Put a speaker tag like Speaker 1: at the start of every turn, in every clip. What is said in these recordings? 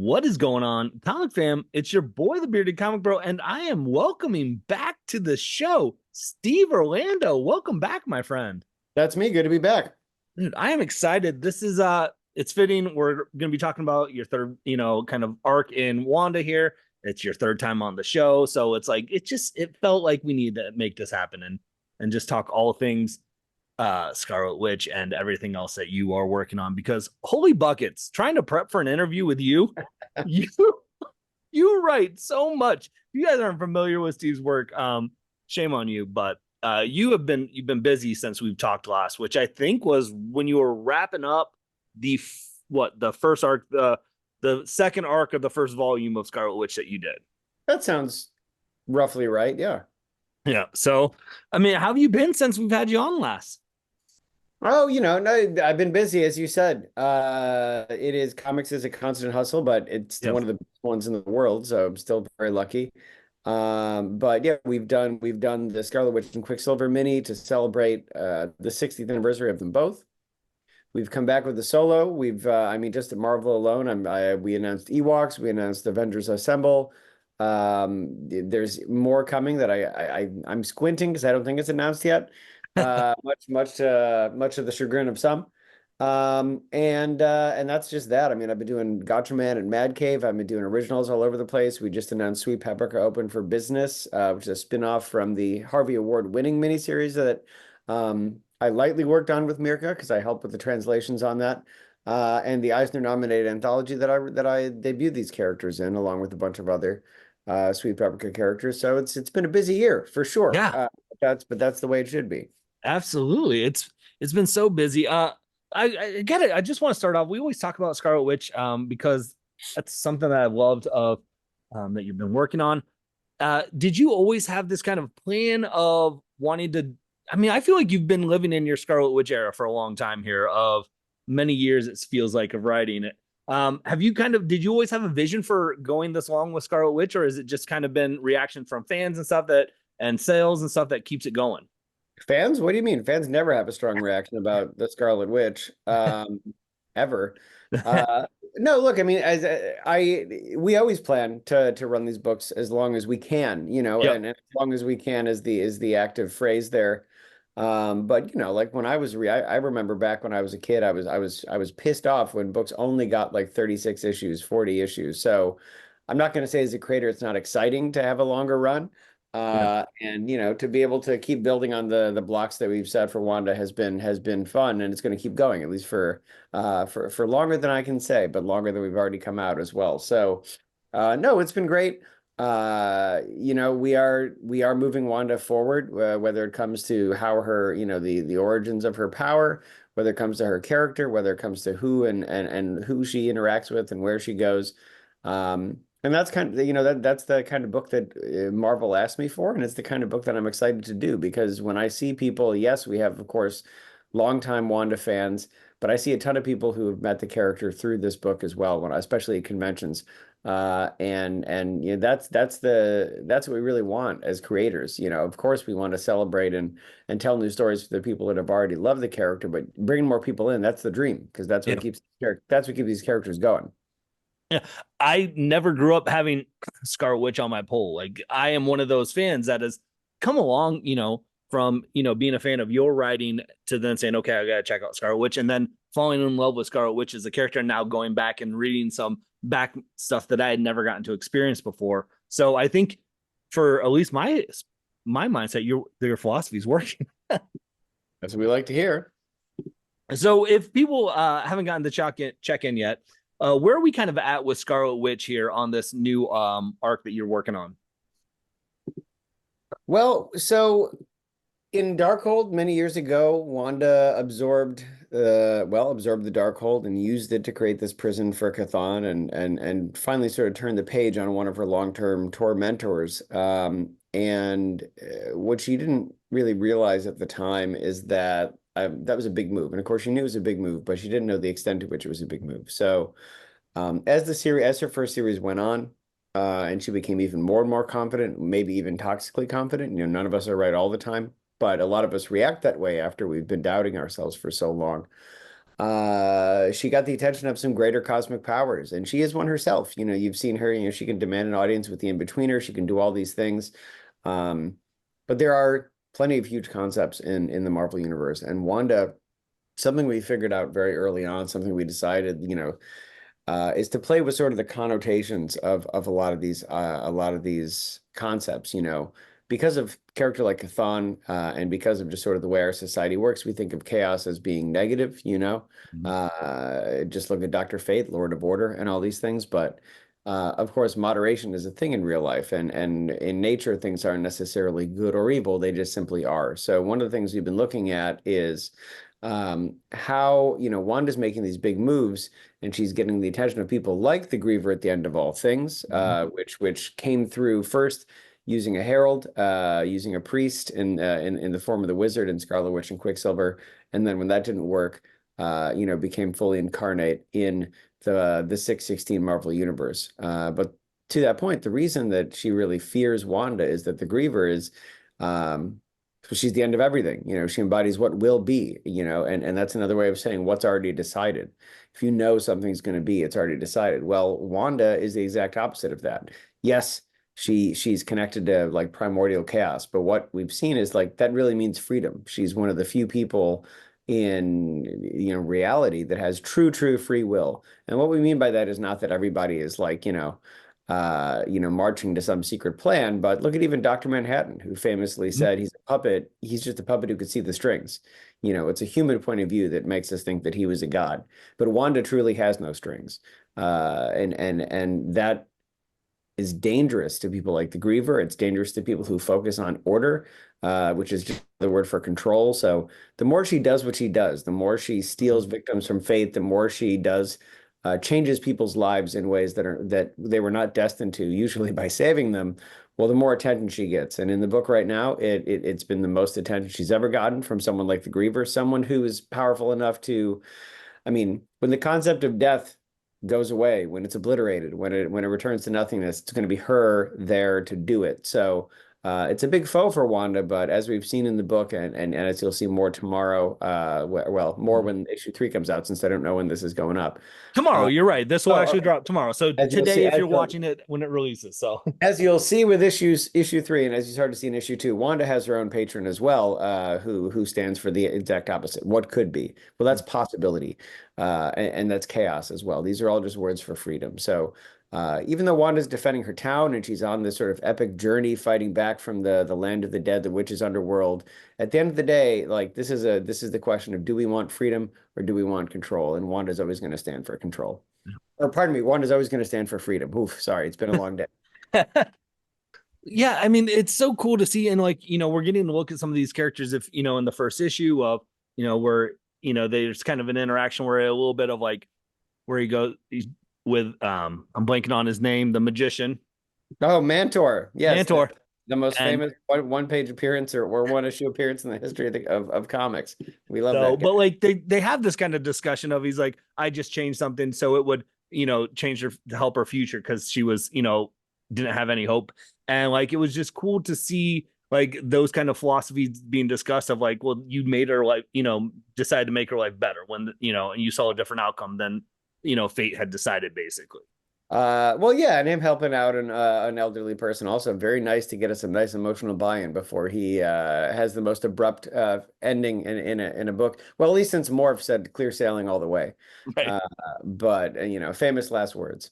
Speaker 1: What is going on, Comic Fam? It's your boy, the Bearded Comic Bro, and I am welcoming back to the show Steve Orlando. Welcome back, my friend.
Speaker 2: That's me. Good to be back.
Speaker 1: Dude, I am excited. This is it's fitting. We're going to be talking about your third, kind of arc in Wanda here. It's your third time on the show, so it's like it felt like we need to make this happen and just talk all things Scarlet Witch and everything else that you are working on, because holy buckets, trying to prep for an interview with you, you you write so much. If you guys aren't familiar with Steve's work, shame on you, but you've been busy since we've talked last, which I think was when you were wrapping up the first arc, the second arc of the first volume of Scarlet Witch that you did.
Speaker 2: That sounds roughly right. Yeah.
Speaker 1: Yeah. So, I mean, how have you been since we've had you on last?
Speaker 2: Oh, no, I've been busy, as you said. Comics is a constant hustle, but it's
Speaker 1: Yep.
Speaker 2: one of the best ones in the world, so I'm still very lucky. But yeah, we've done the Scarlet Witch and Quicksilver mini to celebrate the 60th anniversary of them both. We've come back with the solo. Just at Marvel alone, we announced Ewoks, we announced Avengers Assemble. There's more coming that I'm squinting because I don't think it's announced yet. Much of the chagrin of some. And that's just that. I mean, I've been doing Gotcha and Mad Cave. I've been doing originals all over the place. We just announced Sweet Paprika Open for Business, which is a spin-off from the Harvey Award winning miniseries that I lightly worked on with Mirka because I helped with the translations on that. And the Eisner nominated anthology that I debuted these characters in, along with a bunch of other Sweet Paprika characters. So it's been a busy year for sure.
Speaker 1: Yeah,
Speaker 2: That's the way it should be.
Speaker 1: absolutely. It's been so busy. I get it. I just want to start off. We always talk about Scarlet Witch, because that's something that I've loved of that you've been working on. Did you always have this kind of plan of wanting to? I mean, I feel like you've been living in your Scarlet Witch era for a long time here, of many years. It feels like of writing it. Did you always have a vision for going this long with Scarlet Witch, or is it just kind of been reaction from fans and stuff and sales and stuff that keeps it going?
Speaker 2: Fans? What do you mean? Fans never have a strong reaction about the Scarlet Witch, ever. Uh, no, look, I mean, we always plan to run these books as long as we can, and as long as we can is the active phrase there. But like when I remember back when I was a kid, I was pissed off when books only got like 36 issues, 40 issues. So I'm not going to say as a creator it's not exciting to have a longer run.
Speaker 1: Yeah.
Speaker 2: And to be able to keep building on the blocks that we've set for Wanda has been fun, and it's going to keep going at least for longer than I can say, but longer than we've already come out as well. So no, it's been great. We are moving Wanda forward, whether it comes to how her, the origins of her power, whether it comes to her character, whether it comes to who and who she interacts with and where she goes. And that's kind of, that's the kind of book that Marvel asked me for, and it's the kind of book that I'm excited to do because when I see people, yes, we have, of course, longtime Wanda fans, but I see a ton of people who have met the character through this book as well, especially at conventions. And that's what we really want as creators. Of course, we want to celebrate and tell new stories for the people that have already loved the character, but bringing more people in, that's the dream because
Speaker 1: Yeah.
Speaker 2: that's what keeps these characters going.
Speaker 1: Yeah. I never grew up having Scarlet Witch on my poll. Like, I am one of those fans that has come along, from, being a fan of your writing to then saying, okay, I got to check out Scarlet Witch, and then falling in love with Scarlet Witch as a character, and now going back and reading some back stuff that I had never gotten to experience before. So I think for at least my mindset, your philosophy is working.
Speaker 2: That's what we like to hear.
Speaker 1: So if people haven't gotten to check in yet, where are we kind of at with Scarlet Witch here on this new arc that you're working on?
Speaker 2: Well, so in Darkhold many years ago, Wanda absorbed the Darkhold and used it to create this prison for Chthon and finally sort of turned the page on one of her long-term tormentors. And what she didn't really realize at the time is that that was a big move. And of course, she knew it was a big move, but she didn't know the extent to which it was a big move. So as her first series went on, and she became even more and more confident, maybe even toxically confident. None of us are right all the time, but a lot of us react that way after we've been doubting ourselves for so long. She got the attention of some greater cosmic powers, and she is one herself. You've seen her, she can demand an audience with the in-betweener. She can do all these things. Um, but there are plenty of huge concepts in the Marvel universe, and Wanda, something we figured out very early on, something we decided, is to play with sort of the connotations of a lot of these concepts, because of character like Chthon, and because of just sort of the way our society works, we think of chaos as being negative,
Speaker 1: Mhm.
Speaker 2: just look at Dr. Fate, Lord of Order, and all these things. But of course, moderation is a thing in real life, and in nature, things aren't necessarily good or evil; they just simply are. So one of the things we've been looking at is how Wanda's making these big moves, and she's getting the attention of people like the Griever at the end of all things,
Speaker 1: Mhm.
Speaker 2: which came through first using a herald, using a priest in the form of the Wizard and Scarlet Witch and Quicksilver, and then when that didn't work, became fully incarnate in the 616 Marvel universe. But to that point, the reason that she really fears Wanda is that the Griever is. So she's the end of everything. She embodies what will be, and that's another way of saying what's already decided. If you know something's going to be, it's already decided. Well, Wanda is the exact opposite of that. Yes, she's connected to like primordial chaos, but what we've seen is like that really means freedom. She's one of the few people in reality that has true free will. And what we mean by that is not that everybody is like, marching to some secret plan. But look at even Dr. Manhattan, who famously said he's a puppet. He's just a puppet who could see the strings. It's a human point of view that makes us think that he was a god. But Wanda truly has no strings. And that is dangerous to people like the Griever. It's dangerous to people who focus on order, which is just the word for control. So the more she does what she does, the more she steals victims from fate, the more she does changes people's lives in ways that they were not destined to, usually by saving them. Well, the more attention she gets, and in the book right now, it's been the most attention she's ever gotten from someone like the Griever, someone who is powerful enough to, I mean, when the concept of death goes away, when it's obliterated, when it returns to nothingness, it's going to be her there to do it. So it's a big foe for Wanda, but as we've seen in the book, and as you'll see more tomorrow, well, more
Speaker 1: Mhm.
Speaker 2: when issue 3 comes out, since I don't know when this is going up.
Speaker 1: Tomorrow,
Speaker 2: Uh,
Speaker 1: you're right. This will
Speaker 2: oh,
Speaker 1: actually
Speaker 2: okay.
Speaker 1: drop tomorrow. So
Speaker 2: As you'll
Speaker 1: today,
Speaker 2: see,
Speaker 1: if
Speaker 2: as
Speaker 1: you're
Speaker 2: you'll
Speaker 1: watching it when it releases, so
Speaker 2: as you'll see with issue 3, and as you start to see in issue 2, Wanda has her own patron as well, who stands for the exact opposite. What could be? Well, that's possibility, and that's chaos as well. These are all just words for freedom. So even though Wanda's defending her town and she's on this sort of epic journey fighting back from the land of the dead, the witches' underworld, at the end of the day, like this is the question of do we want freedom or do we want control? And Wanda's always going to stand for control. Or pardon me, Wanda's always going to stand for freedom. Oof, sorry, it's been a long day.
Speaker 1: yeah, I mean, it's so cool to see. And like, we're getting to look at some of these characters if, in the first issue of, where, there's kind of an interaction where a little bit of like where he goes he's with, I'm blanking on his name, the magician,
Speaker 2: Oh, Mantor. Yes,
Speaker 1: Mantor.
Speaker 2: the most
Speaker 1: And
Speaker 2: famous one page appearance or one issue appearance in the history of comics. We love
Speaker 1: so,
Speaker 2: that guy.
Speaker 1: but like they have this kind of discussion of he's like, I just changed something so it would, change her to help her future because she was, didn't have any hope. And like it was just cool to see like those kind of philosophies being discussed of like, well, you made her life, decided to make her life better when and you saw a different outcome than fate had decided basically.
Speaker 2: Well, yeah, and him helping out an elderly person also very nice to get us some nice emotional buy-in before he has the most abrupt ending in a book. Well, at least since Morph said clear sailing all the way.
Speaker 1: Right.
Speaker 2: Uh, but famous last words.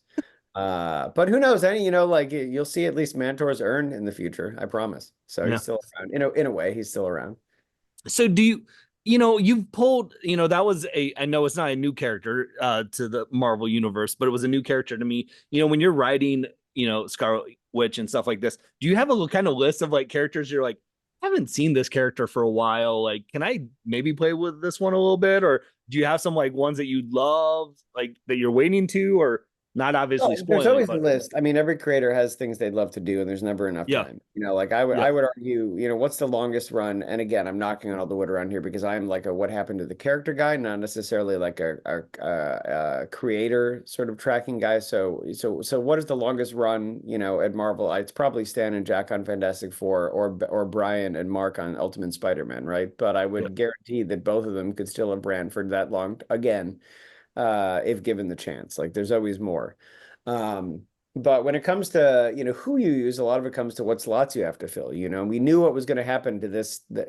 Speaker 2: But who knows? Any, like you'll see at least Mantor's earn in the future, I promise. So
Speaker 1: Yeah.
Speaker 2: he's still around. In a way, he's still around.
Speaker 1: So do you've pulled, that was I know it's not a new character to the Marvel universe, but it was a new character to me. When you're writing, Scarlet Witch and stuff like this, do you have a kind of list of like characters you're like, I haven't seen this character for a while. Like, can I maybe play with this one a little bit? Or do you have some like ones that you love, like that you're waiting to, or Not
Speaker 2: Well,
Speaker 1: obviously
Speaker 2: there's
Speaker 1: spoiling,
Speaker 2: always a
Speaker 1: but
Speaker 2: list. I mean, every creator has things they'd love to do, and there's never enough
Speaker 1: yeah,
Speaker 2: time. Like
Speaker 1: yeah,
Speaker 2: I would argue, what's the longest run? And again, I'm knocking on all the wood around here because I'm like a what happened to the character guy, not necessarily like a creator sort of tracking guy. So what is the longest run, at Marvel? It's probably Stan and Jack on Fantastic Four, or Brian and Mark on Ultimate Spider-Man, right? But I
Speaker 1: yeah.
Speaker 2: would guarantee that both of them could still have ran for that long again, if given the chance. Like there's always more. Um, but when it comes to, who you use, a lot of it comes to what slots you have to fill. We knew what was going to happen to the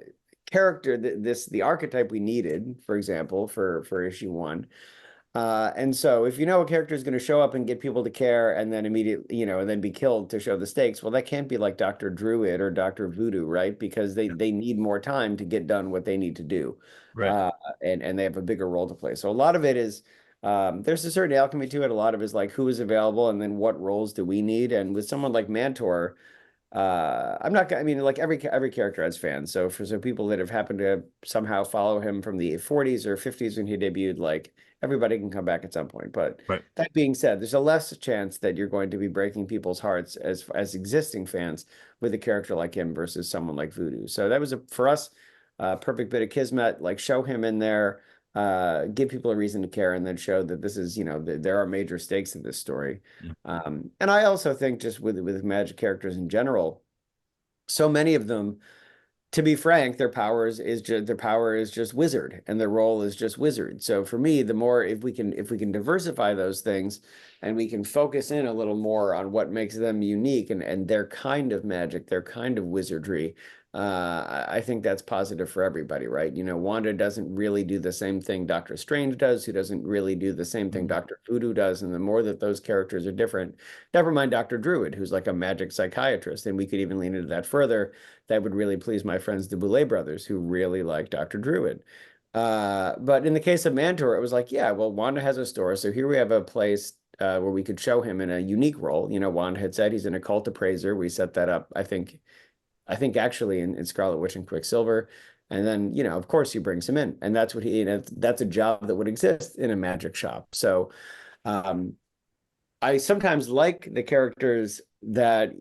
Speaker 2: character, the archetype we needed, for example, for issue one. And so if you know a character is going to show up and get people to care and then immediately, and then be killed to show the stakes, well, that can't be like Dr. Druid or Dr. Voodoo, right? Because they need more time to get done what they need to do.
Speaker 1: Right.
Speaker 2: Uh, and they have a bigger role to play. So a lot of it is, there's a certain alchemy to it. A lot of it is like who is available and then what roles do we need? And with someone like Mantor, I'm not I mean, like every character has fans. So for some people that have happened to somehow follow him from the 40s or 50s when he debuted, like everybody can come back at some point. But
Speaker 1: Right.
Speaker 2: that being said, there's a less chance that you're going to be breaking people's hearts as existing fans with a character like him versus someone like Voodoo. So that was for us, perfect bit of kismet. Like show him in there, give people a reason to care, and then show that this is, there are major stakes in this story.
Speaker 1: Yeah.
Speaker 2: And I also think just with Magic characters in general, so many of them, to be frank, their power is just wizard, and their role is just wizard. So for me, the more if we can diversify those things, and we can focus in a little more on what makes them unique and their kind of magic, their kind of wizardry, I think that's positive for everybody, right? Wanda doesn't really do the same thing Doctor Strange does, who doesn't really do the same thing
Speaker 1: Mhm.
Speaker 2: Doctor Voodoo does, and the more that those characters are different, never mind Doctor Druid, who's like a magic psychiatrist, and we could even lean into that further. That would really please my friends, the Boulet brothers, who really like Dr. Druid. But in the case of Mantor, it was like, yeah, well, Wanda has a store, so here we have a place where we could show him in a unique role. Wanda had said he's an occult appraiser. We set that up, I think actually in Scarlet Witch and Quicksilver. And then, of course he brings him in. And that's what that's a job that would exist in a magic shop. So um, I sometimes like the characters that,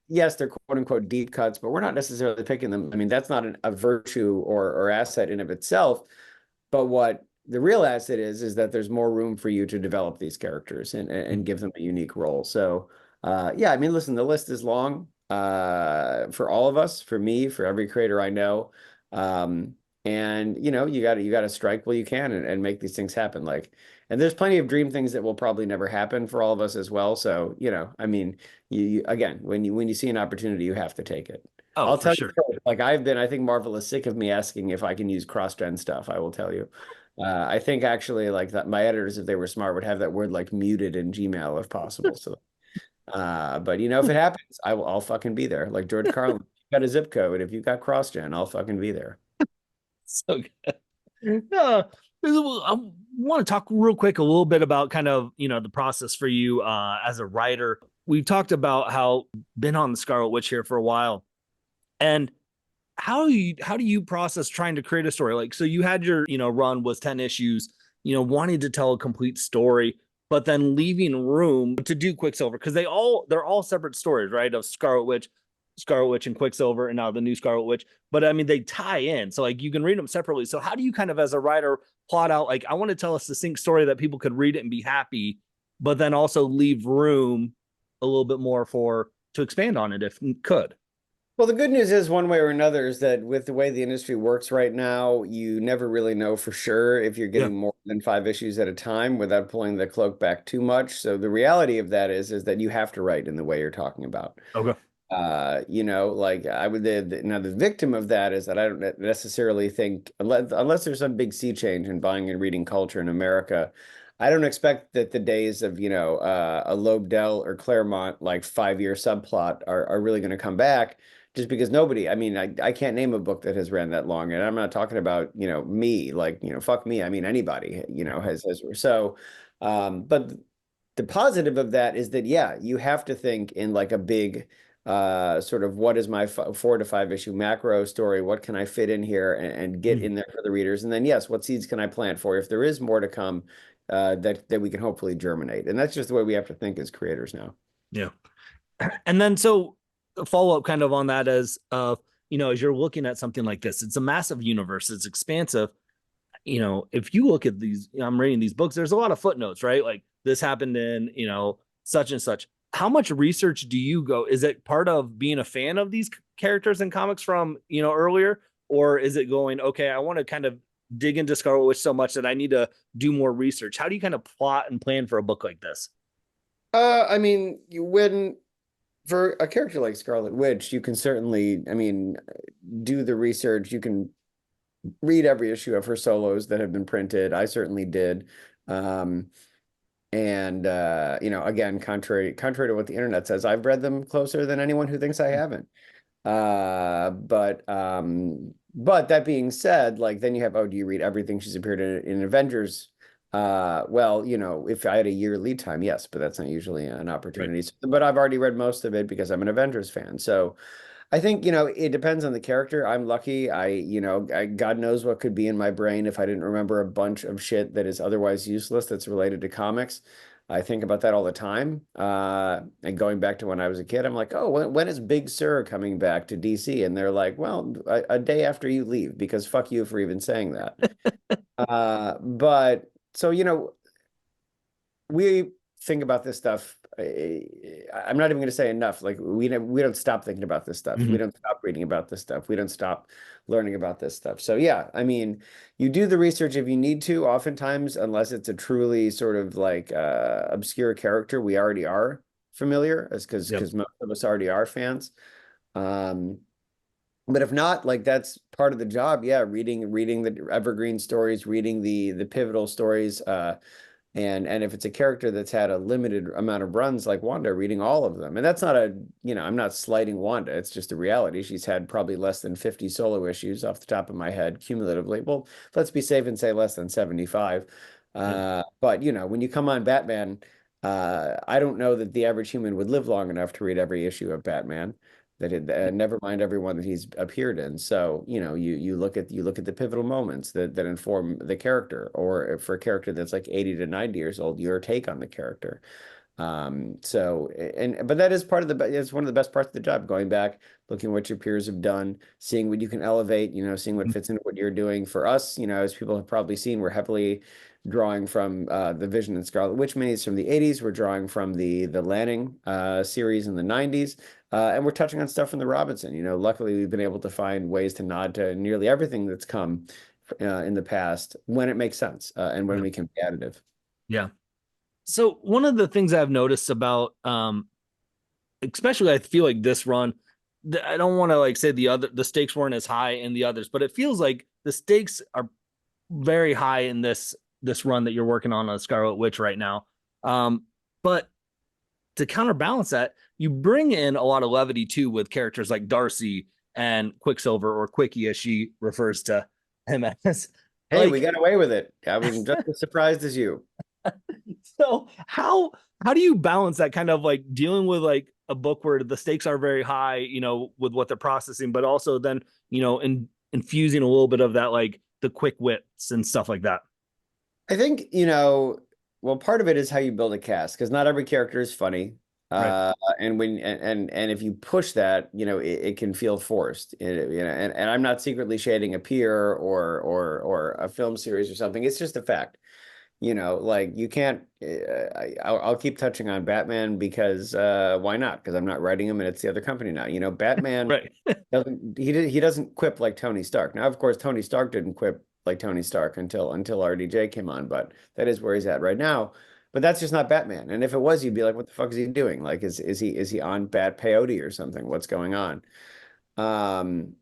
Speaker 2: yes, they're quote unquote deep cuts, but we're not necessarily picking them. I mean, that's not a virtue or asset in of itself. But what the real asset is that there's more room for you to develop these characters and give them a unique role. So, yeah, I mean, listen, the list is long for all of us, for me, for every creator I know. Um, and you got to strike while you can and make these things happen. And there's plenty of dream things that will probably never happen for all of us as well. So, I mean, you again, when you see an opportunity, you have to take it.
Speaker 1: Oh,
Speaker 2: I'll
Speaker 1: for
Speaker 2: tell you,
Speaker 1: sure.
Speaker 2: like I think Marvel is sick of me asking if I can use cross-gen stuff. I will tell you. I think actually like that my editors, if they were smart, would have that word like muted in Gmail if possible. So, but if it happens, I'll fucking be there. Like George Carlin, if you got a zip code, if you've got cross-gen, I'll fucking be there.
Speaker 1: So good. I want to talk real quick a little bit about kind of, the process for you as a writer. We've talked about how been on the Scarlet Witch here for a while. And how do you process trying to create a story? Like, so you had your, run was 10 issues, wanting to tell a complete story, but then leaving room to do Quicksilver because they're all separate stories, right? Of Scarlet Witch and Quicksilver, and now the new Scarlet Witch. But I mean, they tie in, so like you can read them separately. So how do you kind of, as a writer, plot out like I want to tell a succinct story that people could read it and be happy, but then also leave room a little bit more for to expand on it if could.
Speaker 2: Well, the good news is one way or another is that with the way the industry works right now, you never really know for sure if you're
Speaker 1: Yeah.
Speaker 2: getting more than 5 issues at a time without pulling the cloak back too much. So the reality of that is that you have to write in the way you're talking about.
Speaker 1: Okay.
Speaker 2: Like I would now the victim of that is that I don't necessarily think unless there's some big sea change in buying and reading culture in America, I don't expect that the days of a Lobdell or Claremont like 5-year subplot are really going to come back just because nobody, I mean, I can't name a book that has ran that long, and I'm not talking about me, like fuck me, I mean anybody has so but the positive of that is that, yeah, you have to think in like a big sort of what is my 4 to 5 issue macro story? What can I fit in here and get
Speaker 1: Mm.
Speaker 2: in there for the readers? And then, yes, what seeds can I plant for if there is more to come that we can hopefully germinate? And that's just the way we have to think as creators now.
Speaker 1: Yeah. And then so follow up kind of on that as as you're looking at something like this, it's a massive universe, it's expansive. If you look at these, I'm reading these books, there's a lot of footnotes, right? Like this happened in, such and such. How much research do you go? Is it part of being a fan of these characters and comics from, earlier? Or is it going, okay, I want to kind of dig into Scarlet Witch so much that I need to do more research? How do you kind of plot and plan for a book like this?
Speaker 2: I mean, when for a character like Scarlet Witch, you can certainly, I mean, do the research. You can read every issue of her solos that have been printed. I certainly did. Um, and again, contrary to what the internet says, I've read them closer than anyone who thinks I haven't. But that being said, like then you have, oh, do you read everything she's appeared in Avengers? Well, if I had a year lead time, yes, but that's not usually an
Speaker 1: Right.
Speaker 2: opportunity. But I've already read most of it because I'm an Avengers fan. So I think, it depends on the character. I'm lucky. God knows what could be in my brain if I didn't remember a bunch of shit that is otherwise useless that's related to comics. I think about that all the time. And going back to when I was a kid, I'm like, oh, when is Big Sur coming back to DC? And they're like, well, a day after you leave, because fuck you for even saying that. But so, we think about this stuff. I'm not even going to say enough. Like we don't stop thinking about this stuff. We
Speaker 1: Mhm.
Speaker 2: don't stop reading about this stuff. We don't stop learning about this stuff. So yeah, I mean, you do the research if you need to. Oftentimes, unless it's a truly sort of like obscure character, we already are familiar, as
Speaker 1: Yep.
Speaker 2: because most of us already are fans. Um, but if not, like that's part of the job. Yeah, reading the evergreen stories, reading the pivotal stories. And if it's a character that's had a limited amount of runs like Wanda, reading all of them. And that's not I'm not slighting Wanda. It's just a reality. She's had probably less than 50 solo issues off the top of my head cumulatively. Well, let's be safe and say less than 75.
Speaker 1: Yep.
Speaker 2: But when you come on Batman, I don't know that the average human would live long enough to read every issue of Batman. Never mind every one that he's appeared in. So you look at the pivotal moments that inform the character, or for a character that's like 80 to 90 years old, your take on the character. But that is part of it's one of the best parts of the job, going back, looking what your peers have done, seeing what you can elevate, seeing what fits into what you're doing. For us, as people have probably seen, we're heavily drawing from the Vision and Scarlet Witch minis from the 80s. We're drawing from the Lanning series in the 90s. And we're touching on stuff from the Robinson. Luckily we've been able to find ways to nod to nearly everything that's come in the past when it makes sense and when
Speaker 1: Yep.
Speaker 2: we can be additive.
Speaker 1: Yeah. So one of the things I've noticed about especially I feel like this run, I don't want to like say the stakes weren't as high in the others, but it feels like the stakes are very high in this run that you're working on Scarlet Witch right now. But to counterbalance that, you bring in a lot of levity too with characters like Darcy and Quicksilver, or Quickie as she refers to him as.
Speaker 2: Hey, we
Speaker 1: Like,
Speaker 2: got away with it. I was just as surprised as you.
Speaker 1: so how do you balance that kind of like dealing with like a book where the stakes are very high, with what they're processing, but also then, infusing a little bit of that, like the quick wits and stuff like that.
Speaker 2: I think, well, part of it is how you build a cast, because not every character is funny.
Speaker 1: Right.
Speaker 2: And if you push that, it can feel forced. And I'm not secretly shading a peer or a film series or something. It's just a fact. Like you can't. I'll keep touching on Batman because why not? Because I'm not writing him, and it's the other company now. Batman
Speaker 1: Right.
Speaker 2: he doesn't quip like Tony Stark. Now, of course, Tony Stark didn't quip like Tony Stark until RDJ came on, but that is where he's at right now. But that's just not Batman. And if it was, you'd be like, what the fuck is he doing? Like, is he on bad peyote or something? What's going on? Um,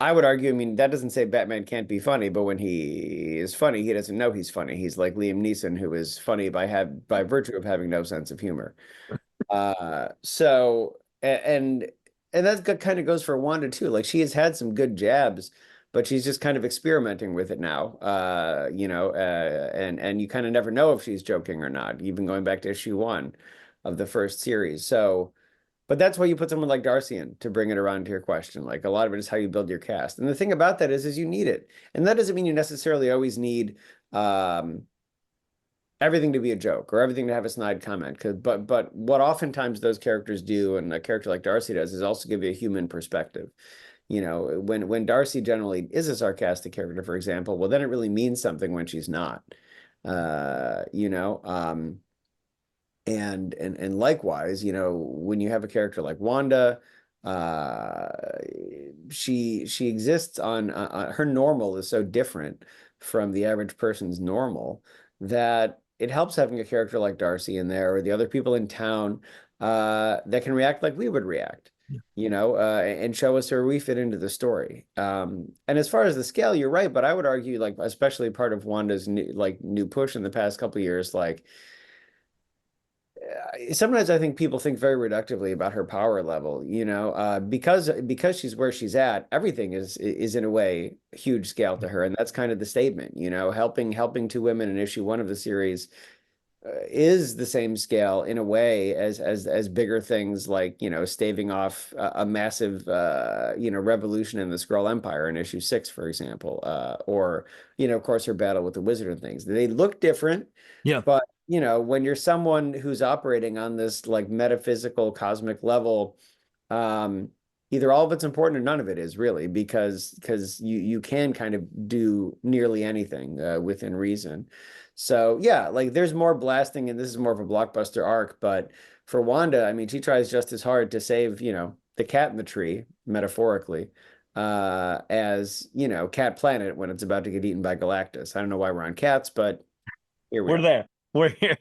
Speaker 2: I would argue, I mean, that doesn't say Batman can't be funny, but when he is funny, he doesn't know he's funny. He's like Liam Neeson, who is funny by virtue of having no sense of humor. And that kind of goes for Wanda too. Like she has had some good jabs, but she's just kind of experimenting with it now. And you kind of never know if she's joking or not, even going back to issue 1 of the first series. So But that's why you put someone like Darcy in, to bring it around to your question. Like, a lot of it is how you build your cast. And the thing about that is you need it. And that doesn't mean you necessarily always need everything to be a joke or everything to have a snide comment. But what oftentimes those characters do, and a character like Darcy does, is also give you a human perspective. You know, when Darcy generally is a sarcastic character, for example, well, then it really means something when she's not. You know, and likewise, you know, when you have a character like Wanda, uh, she exists on her normal is so different from the average person's normal that it helps having a character like Darcy in there or the other people in town that can react like we would react,
Speaker 1: Yeah.
Speaker 2: you know, and show us where we fit into the story. And as far as the scale, you're right, but I would argue, like, especially part of Wanda's new push in the past couple of years, like, sometimes I think people think very reductively about her power level, you know, because she's where she's at, everything is in a way huge scale to her, and that's kind of the statement, you know, helping two women in issue one of the series is the same scale in a way as bigger things like, you know, staving off a massive you know, revolution in the Skrull Empire in issue 6, for example, or, you know, of course, her battle with the wizard and things. They look different,
Speaker 1: Yeah.
Speaker 2: but, you know, when you're someone who's operating on this like metaphysical cosmic level, um, either all of it's important or none of it is, really, because you can kind of do nearly anything within reason. So yeah, like, there's more blasting, and this is more of a blockbuster arc. But for Wanda, I mean, she tries just as hard to save, you know, the cat in the tree, metaphorically, as, you know, Cat Planet when it's about to get eaten by Galactus. I don't know why we're on cats, but here we
Speaker 1: We're
Speaker 2: are.
Speaker 1: there. We're here.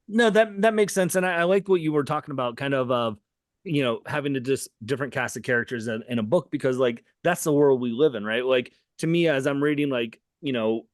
Speaker 1: No, that makes sense, and I like what you were talking about, kind of you know, having to just different cast of characters in a book, because like that's the world we live in, right? Like, to me, as I'm reading, like, you know,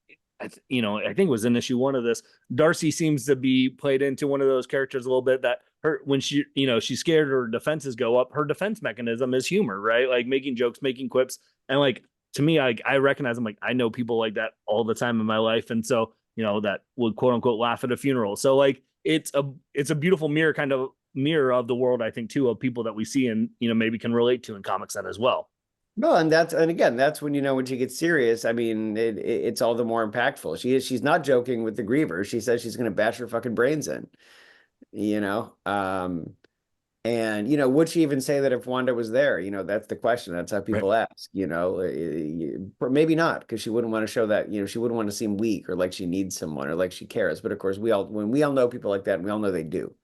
Speaker 1: you know, I think it was in issue one of this, Darcy seems to be played into one of those characters a little bit, that her, when she, you know, she's scared, her defenses go up, her defense mechanism is humor, right? Like making jokes, making quips, and like, to me, I recognize, I'm like, I know people like that all the time in my life, and so, you know, that would quote unquote laugh at a funeral. So like, it's a beautiful mirror, kind of mirror of the world, I think, too, of people that we see and, you know, maybe can relate to in comics then as well.
Speaker 2: Well, and again, that's when, you know, when she gets serious. I mean, it's all the more impactful. She's not joking with the Griever. She says she's going to bash her fucking brains in, you know. And, you know, would she even say that if Wanda was there? You know, that's the question. That's how
Speaker 1: Right.
Speaker 2: people ask, you know. Maybe not, because she wouldn't want to show that, you know, she wouldn't want to seem weak or like she needs someone or like she cares. But of course, when we all know people like that, and we all know they do.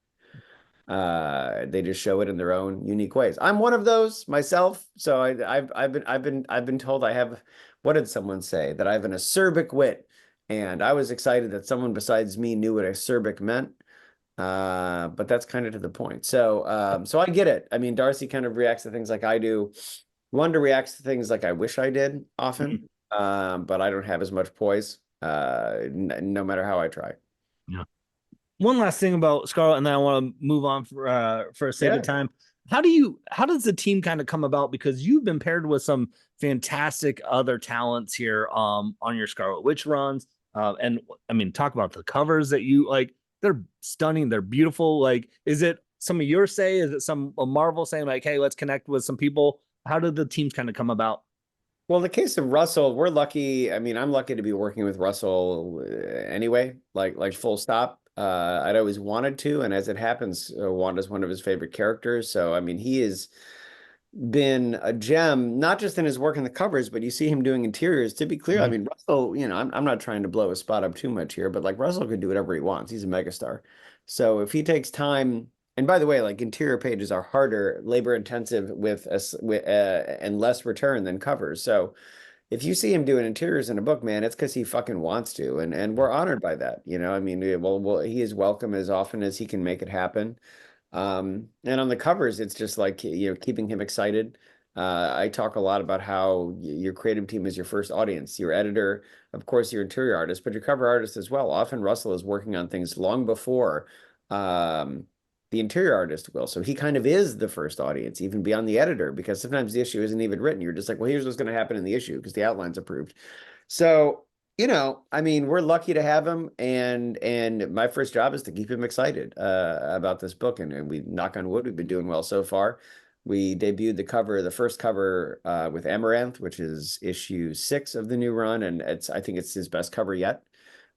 Speaker 2: They just show it in their own unique ways. I'm one of those myself. So I've been told I have, what did someone say? That I have an acerbic wit. And I was excited that someone besides me knew what acerbic meant. But that's kind of to the point. So I get it. I mean, Darcy kind of reacts to things like I do. Wanda reacts to things like I wish I did
Speaker 1: Mhm.
Speaker 2: often. But I don't have as much poise, no matter how I try.
Speaker 1: Yeah. One last thing about Scarlet, and then I want to move on for a sake of
Speaker 2: Yeah.
Speaker 1: time. How does the team kind of come about? Because you've been paired with some fantastic other talents here on your Scarlet Witch runs. And I mean, talk about the covers that you like, they're stunning, they're beautiful. Like, is it some of your say? Is it some a Marvel saying, like, hey, let's connect with some people? How did the teams kind of come about?
Speaker 2: Well, in the case of Russell, we're lucky. I mean, I'm lucky to be working with Russell anyway, like full stop. I'd always wanted to, and as it happens, Wanda's one of his favorite characters. So, I mean, he has been a gem, not just in his work in the covers, but you see him doing interiors. To be clear, I
Speaker 1: Mhm.
Speaker 2: mean, Russell, you know, I'm not trying to blow his spot up too much here, but like, Russell could do whatever he wants. He's a megastar. So if he takes time, and by the way, like, interior pages are harder, labor intensive and less return than covers. So if you see him doing interiors in a book, man, it's because he fucking wants to, and we're honored by that. You know, I mean, well, he is welcome as often as he can make it happen. And on the covers, it's just like, you know, keeping him excited. I talk a lot about how your creative team is your first audience, your editor, of course, your interior artist, but your cover artist as well. Often Russell is working on things long before um, the interior artist will. So he kind of is the first audience, even beyond the editor, because sometimes the issue isn't even written. You're just like, well, here's what's going to happen in the issue because the outline's approved. So I mean, we're lucky to have him, and my first job is to keep him excited about this book, and we knock on wood, we've been doing well so far. We debuted the first cover with Amaranth, which is issue 6 of the new run, and I think it's his best cover yet.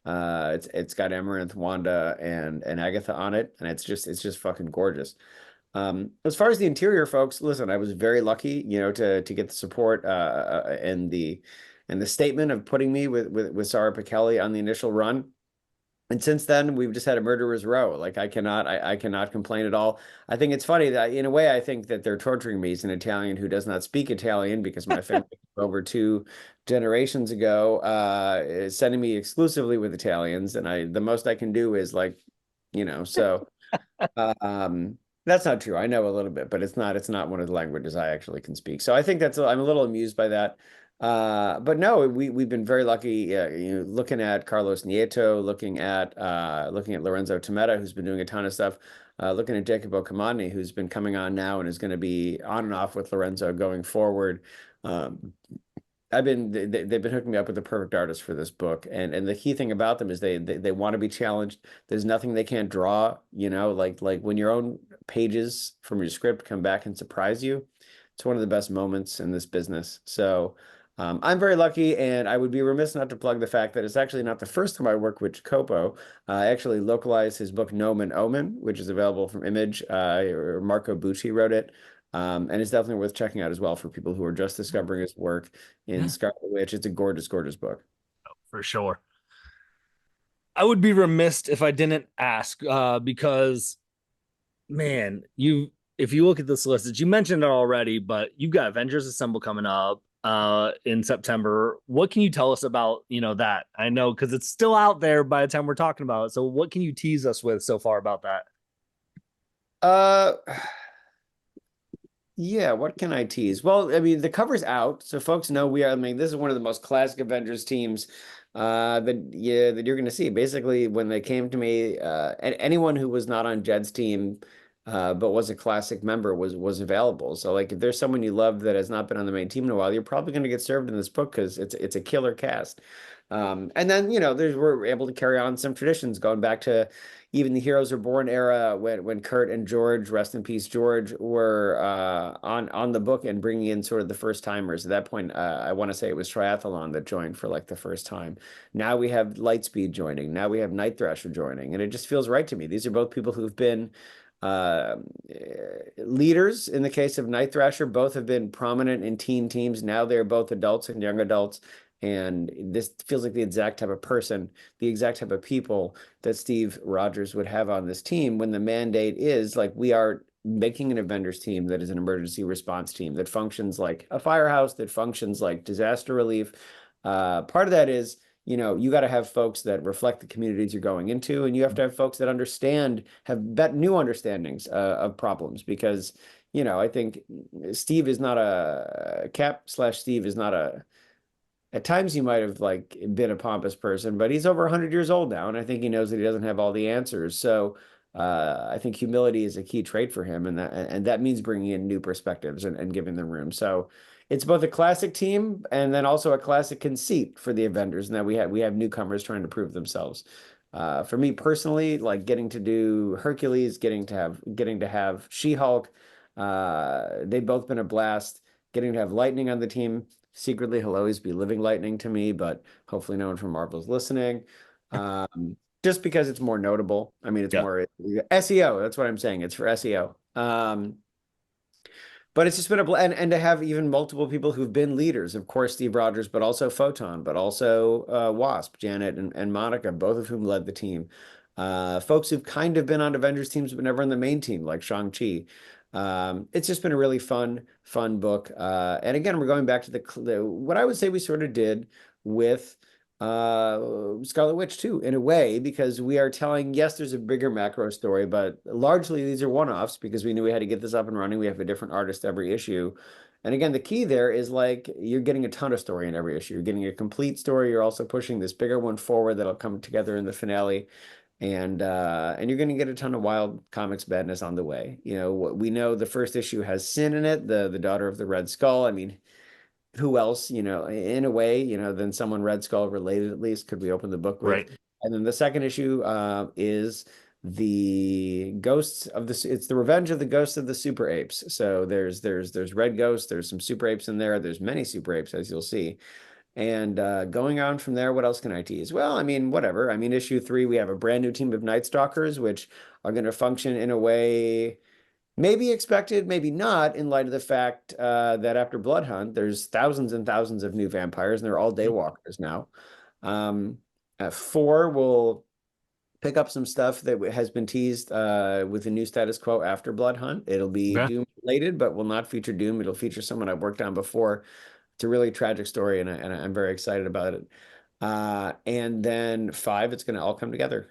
Speaker 2: It's got Amaranth, Wanda, and Agatha on it, and it's just fucking gorgeous. As far as the interior, folks, listen, I was very lucky, to get the support and the statement of putting me with Sarah Pichelli on the initial run. And since then, we've just had a murderer's row. Like I cannot complain at all. I think it's funny that in a way, I think that they're torturing me as an Italian who does not speak Italian because my family over 2 generations ago is sending me exclusively with Italians, and the most I can do is like, so. Um, that's not true. I know a little bit, but it's not one of the languages I actually can speak. So I think I'm a little amused by that. But no, we've been very lucky, looking at Carlos Nieto, looking at Lorenzo Tometa, who's been doing a ton of stuff, looking at Jacopo Camani, who's been coming on now and is going to be on and off with Lorenzo going forward. Um, they've been hooking me up with the perfect artist for this book, and the key thing about them is they want to be challenged. There's nothing they can't draw, like when your own pages from your script come back and surprise you. It's one of the best moments in this business. So I'm very lucky, and I would be remiss not to plug the fact that it's actually not the first time I work with Copo. I actually localized his book Nomen Omen, which is available from Image. Marco Bucci wrote it. And it's definitely worth checking out as well for people who are just discovering his work in
Speaker 1: Yeah,
Speaker 2: Scarlet Witch. It's a gorgeous, gorgeous book.
Speaker 1: for sure. I would be remiss if I didn't ask, because man, if you look at this list, you mentioned it already, but you've got Avengers Assemble coming up in September. What can you tell us about, that? I know because it's still out there by the time we're talking about it. So what can you tease us with so far about that?
Speaker 2: Uh, yeah, what can I tease? Well, I mean, the cover's out, so folks know I mean, this is one of the most classic Avengers teams that you're going to see. Basically, when they came to me, and anyone who was not on Jed's team, but was a classic member was available. So, like, if there's someone you love that has not been on the main team in a while, you're probably going to get served in this book because it's a killer cast. And then we're able to carry on some traditions going back to even the Heroes Are Born era when Kurt and George, rest in peace, George, were on the book and bringing in sort of the first timers. At that point, I want to say it was Triathlon that joined for like the first time. Now we have Lightspeed joining. Now we have Night Thrasher joining, and it just feels right to me. These are both people who've been uh, leaders. In the case of Night Thrasher, both have been prominent in teen teams. Now they're both adults and young adults. And this feels like the exact type of person, the exact type of people that Steve Rogers would have on this team when the mandate is like we are making an Avengers team that is an emergency response team that functions like a firehouse, that functions like disaster relief. Part of that is, you got to have folks that reflect the communities you're going into, and you have to have folks that have new understandings of problems because, I think Steve is not Steve is not at times he might have like been a pompous person, but he's over 100 years old now, and I think he knows that he doesn't have all the answers. So I think humility is a key trait for him, and that means bringing in new perspectives and giving them room. So it's both a classic team and then also a classic conceit for the Avengers, and that we have newcomers trying to prove themselves. For me personally, like getting to do Hercules, getting to have She-Hulk, they've both been a blast. Getting to have Lightning on the team secretly he'll always be living lightning to me, but hopefully no one from Marvel's listening. Just because it's more notable. I mean, it's
Speaker 1: Yeah.
Speaker 2: more SEO. That's what I'm saying. It's for SEO. But it's just been and to have even multiple people who've been leaders, of course, Steve Rogers, but also Photon, but also Wasp, Janet and Monica, both of whom led the team. Folks who've kind of been on Avengers teams but never on the main team, like Shang-Chi. It's just been a really fun book. And again, we're going back to what I would say we sort of did with Scarlet Witch too, in a way, because we are telling, yes, there's a bigger macro story, but largely these are one-offs because we knew we had to get this up and running. We have a different artist every issue. And again, the key there is like you're getting a ton of story in every issue. You're getting a complete story. You're also pushing this bigger one forward that'll come together in the finale. And you're going to get a ton of wild comics badness on the way. We know the first issue has Sin in it, the daughter of the Red Skull. I mean, who else, in a way, than someone Red Skull related, at least, could we open the book with?
Speaker 1: Right.
Speaker 2: And then the second issue is the ghosts of it's the revenge of the ghosts of the super apes. So there's Red Ghost, there's some super apes in there, there's many super apes, as you'll see. And going on from there, what else can I tease? Well, I mean, whatever. I mean, issue 3, we have a brand new team of Night Stalkers, which are going to function in a way maybe expected, maybe not, in light of the fact that after Blood Hunt, there's thousands and thousands of new vampires, and they're all daywalkers now. 4 will pick up some stuff that has been teased with the new status quo after Blood Hunt. It'll be
Speaker 1: Okay.
Speaker 2: Doom related, but will not feature Doom. It'll feature someone I've worked on before. It's a really tragic story, and I'm very excited about it. And then 5, it's going to all come together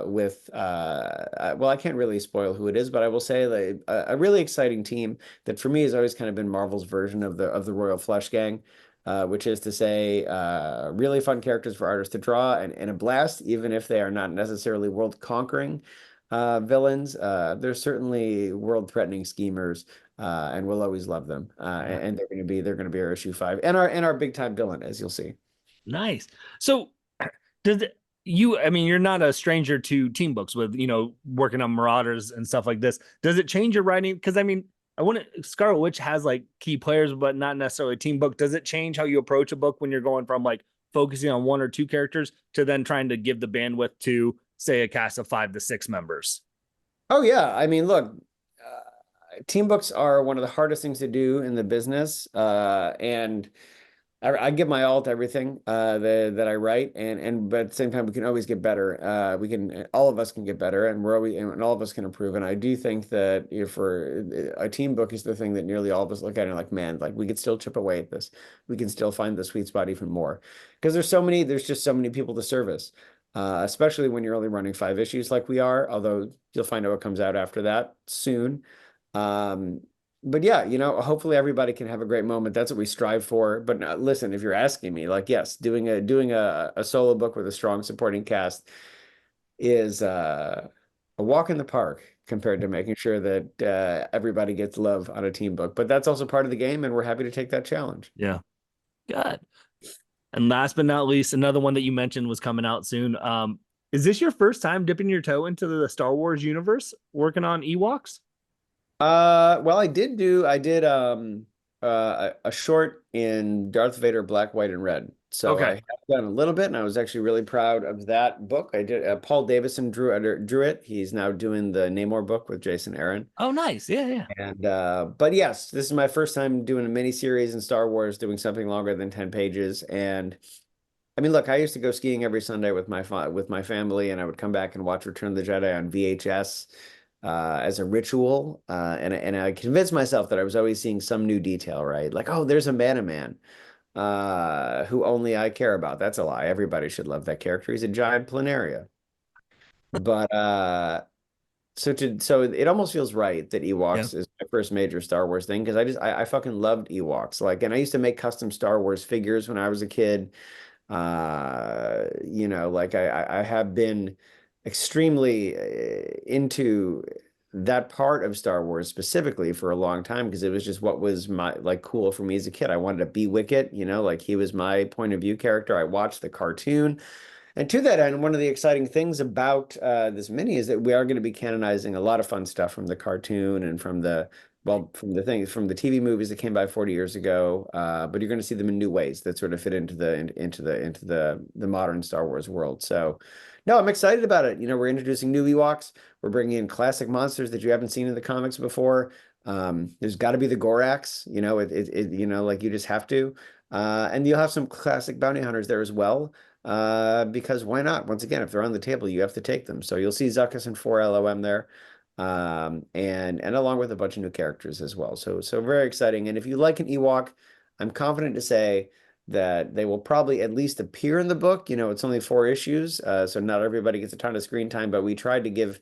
Speaker 2: with, well, I can't really spoil who it is, but I will say that a really exciting team that for me has always kind of been Marvel's version of the Royal Flush Gang, which is to say, really fun characters for artists to draw and a blast, even if they are not necessarily world-conquering villains. They're certainly world-threatening schemers. And we'll always love them. And they're going to be our issue 5 and our big time villain, as you'll see.
Speaker 1: Nice. So does it, I mean, you're not a stranger to team books with, working on Marauders and stuff like this. Does it change your writing? Because I mean, I want to, Scarlet Witch has like key players, but not necessarily a team book. Does it change how you approach a book when you're going from like focusing on 1 or 2 characters to then trying to give the bandwidth to, say, a cast of 5 to 6 members?
Speaker 2: Oh yeah, I mean, look, team books are one of the hardest things to do in the business, and I give my all to everything that I write, but at the same time, we can always get better. All of us can get better, and all of us can improve. And I do think that for a team book is the thing that nearly all of us look at and like, man, like we could still chip away at this. We can still find the sweet spot even more because there's just so many people to service, especially when you're only running 5 issues like we are. Although you'll find out what comes out after that soon. Um, but yeah, hopefully everybody can have a great moment. That's what we strive for. But listen, if you're asking me, like, yes, doing a solo book with a strong supporting cast is a walk in the park compared to making sure that everybody gets love on a team book. But that's also part of the game, and we're happy to take that challenge.
Speaker 1: Yeah. Good. And last but not least, another one that you mentioned was coming out soon. Is this your first time dipping your toe into the Star Wars universe, working on Ewoks?
Speaker 2: Well, I did a short in Darth Vader Black, White, and Red. So I
Speaker 1: Okay.
Speaker 2: have done a little bit, and I was actually really proud of that book. I did Paul Davison drew it. He's now doing the Namor book with Jason Aaron.
Speaker 1: Oh, nice. Yeah, yeah.
Speaker 2: And but yes, this is my first time doing a mini series in Star Wars, doing something longer than 10 pages. And I mean, look, I used to go skiing every Sunday with my family, and I would come back and watch Return of the Jedi on VHS as a ritual. And I convinced myself that I was always seeing some new detail, right? Like, oh, there's a Man who only I care about. That's a lie. Everybody should love that character. He's a giant planaria. But so it almost feels right that
Speaker 1: Yeah.
Speaker 2: Ewoks is my first major Star Wars thing because I fucking loved Ewoks. Like, and I used to make custom Star Wars figures when I was a kid. Like I have been extremely into that part of Star Wars specifically for a long time because it was just what was my like cool for me as a kid. I wanted to be Wicket, like he was my point of view character. I watched the cartoon. And to that end, one of the exciting things about this mini is that we are going to be canonizing a lot of fun stuff from the cartoon and from the TV movies that came by 40 years ago. But you're going to see them in new ways that sort of fit into the modern Star Wars world. So, no, I'm excited about it. We're introducing new Ewoks. We're bringing in classic monsters that you haven't seen in the comics before. There's got to be the Gorax. Like you just have to. And you'll have some classic bounty hunters there as well. Because why not? Once again, if they're on the table, you have to take them. So you'll see Zuckuss and 4-LOM there, and along with a bunch of new characters as well. So very exciting. And if you like an Ewok, I'm confident to say that they will probably at least appear in the book. It's only 4 issues, so not everybody gets a ton of screen time. But we tried to give,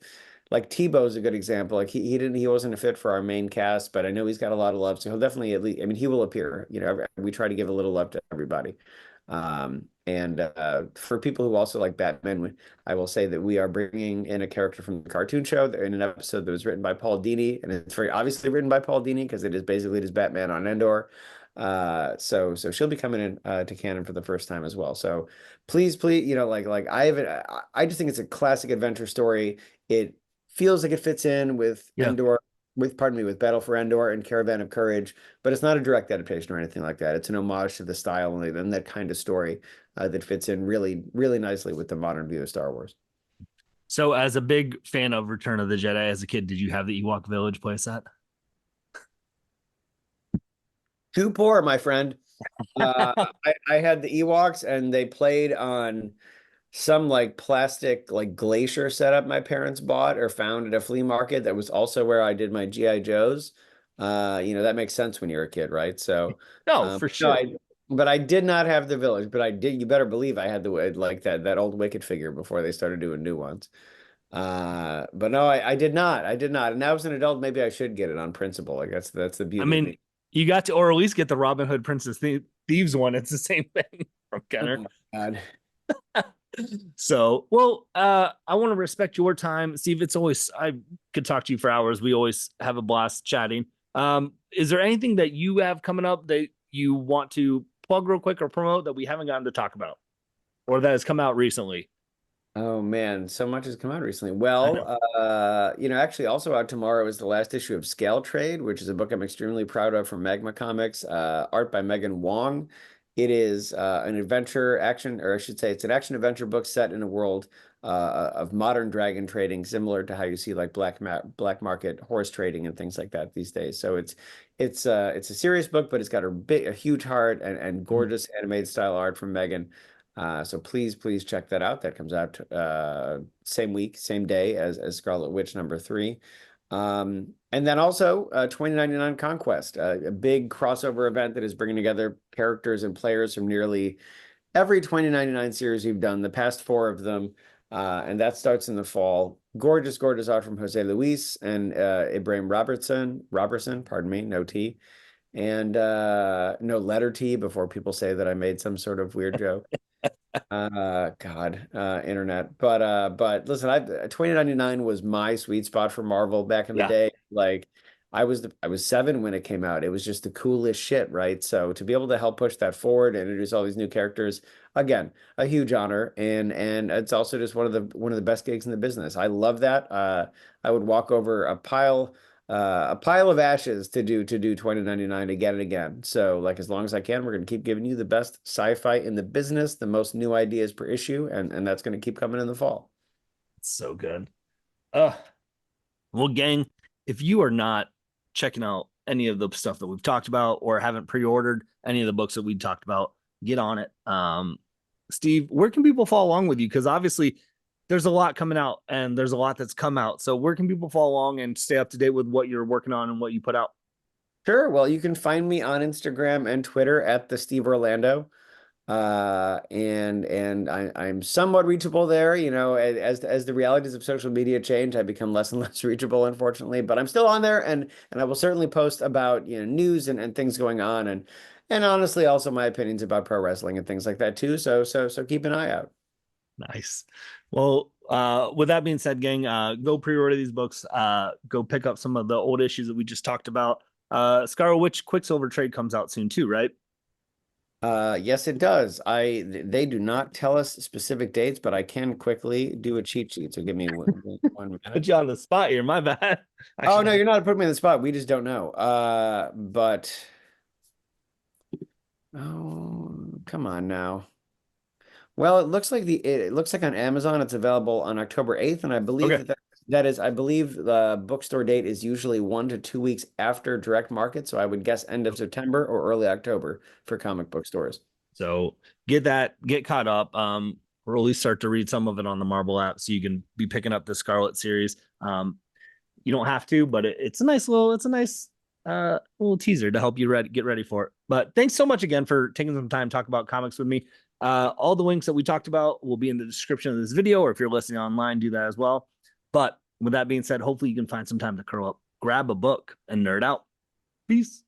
Speaker 2: like Tebow's a good example. Like he wasn't a fit for our main cast, but I know he's got a lot of love, so he'll definitely at least. I mean, he will appear. We try to give a little love to everybody. And for people who also like Batman, I will say that we are bringing in a character from the cartoon show in an episode that was written by Paul Dini, and it's very obviously written by Paul Dini because it is basically just Batman on Endor. So she'll be coming in to canon for the first time as well. So please, like I just think it's a classic adventure story. It feels like it fits in with
Speaker 1: Yeah.
Speaker 2: pardon me, with Battle for Endor and Caravan of Courage, but it's not a direct adaptation or anything like that. It's an homage to the style and that kind of story that fits in really, really nicely with the modern view of Star Wars.
Speaker 1: So, as a big fan of Return of the Jedi as a kid, did you have the Ewok Village playset?
Speaker 2: Too poor, my friend. I had the Ewoks and they played on some like plastic like glacier setup my parents bought or found at a flea market that was also where I did my GI Joes. That makes sense when you're a kid, right? So,
Speaker 1: No, for
Speaker 2: no,
Speaker 1: sure.
Speaker 2: but I did not have the village, but I did. You better believe I had the like that old Wicked figure before they started doing new ones. But no, I did not. I did not. And now as an adult, maybe I should get it on principle. Like that's the
Speaker 1: I
Speaker 2: beauty of
Speaker 1: mean,
Speaker 2: me.
Speaker 1: you got to, or at least get the Robin Hood Princess Thieves one. It's the same thing from
Speaker 2: Oh
Speaker 1: Kenner.
Speaker 2: my God.
Speaker 1: So, well, I want to respect your time, Steve. It's always, I could talk to you for hours. We always have a blast chatting. Is there anything that you have coming up that you want to plug real quick or promote that we haven't gotten to talk about or that has come out recently?
Speaker 2: Oh man, so much has come out recently.
Speaker 1: I know.
Speaker 2: Well, actually also out tomorrow is the last issue of Scale Trade, which is a book I'm extremely proud of from Magma Comics, art by Megan Wong. It is an adventure action, or I should say it's an action adventure book set in a world of modern dragon trading, similar to how you see like black market horse trading and things like that these days. So it's a serious book, but it's got a huge heart and gorgeous animated style art from Megan. So please check that out. That comes out same week, same day as Scarlet Witch #3. And then also 2099 Conquest, a big crossover event that is bringing together characters and players from nearly every 2099 series we've done, the past four of them. And that starts in the fall. Gorgeous art from Jose Luis and Ibrahim Robertson, pardon me, no T. And no letter T before people say that I made some sort of weird joke. God, internet. But listen, 2099 was my sweet spot for Marvel back in the
Speaker 1: Yeah.
Speaker 2: day. Like I was 7 when it came out. It was just the coolest shit, right? So to be able to help push that forward and introduce all these new characters, again, a huge honor. And it's also just one of the best gigs in the business. I love that. I would walk over a pile of ashes to do 2099 again and again. So like as long as I can, we're gonna keep giving you the best sci-fi in the business, the most new ideas per issue, and that's gonna keep coming in the fall.
Speaker 1: It's so good. Uh, well, gang, if you are not checking out any of the stuff that we've talked about or haven't pre-ordered any of the books that we talked about, get on it. Steve, where can people follow along with you? Because obviously there's a lot coming out and there's a lot that's come out. So where can people follow along and stay up to date with what you're working on and what you put out?
Speaker 2: Sure. Well, you can find me on Instagram and Twitter at the Steve Orlando. And I'm somewhat reachable there, as the realities of social media change, I become less and less reachable, unfortunately, but I'm still on there and I will certainly post about, news and things going on and honestly also my opinions about pro wrestling and things like that too. So keep an eye out.
Speaker 1: Nice. Well, with that being said, gang, go pre-order these books. Go pick up some of the old issues that we just talked about. Scarlet Witch Quicksilver trade comes out soon too, right?
Speaker 2: Yes, it does. They do not tell us specific dates, but I can quickly do a cheat sheet. So give me one
Speaker 1: Put
Speaker 2: minute.
Speaker 1: you on the spot here. My bad. I
Speaker 2: Oh
Speaker 1: should
Speaker 2: no,
Speaker 1: have.
Speaker 2: you're not putting me in the spot. We just don't know. But oh, come on now. Well, it looks like on Amazon it's available on October 8th, and I believe
Speaker 1: Okay.
Speaker 2: that is I believe the bookstore date is usually 1 to 2 weeks after direct market, so I would guess end of September or early October for comic book stores.
Speaker 1: So get caught up. Or at least start to read some of it on the Marvel app so you can be picking up the Scarlet series. You don't have to, but it's a nice little teaser to help you get ready for it. But thanks so much again for taking some time to talk about comics with me. All the links that we talked about will be in the description of this video, or if you're listening online, do that as well. But with that being said, hopefully you can find some time to curl up, grab a book, and nerd out. Peace.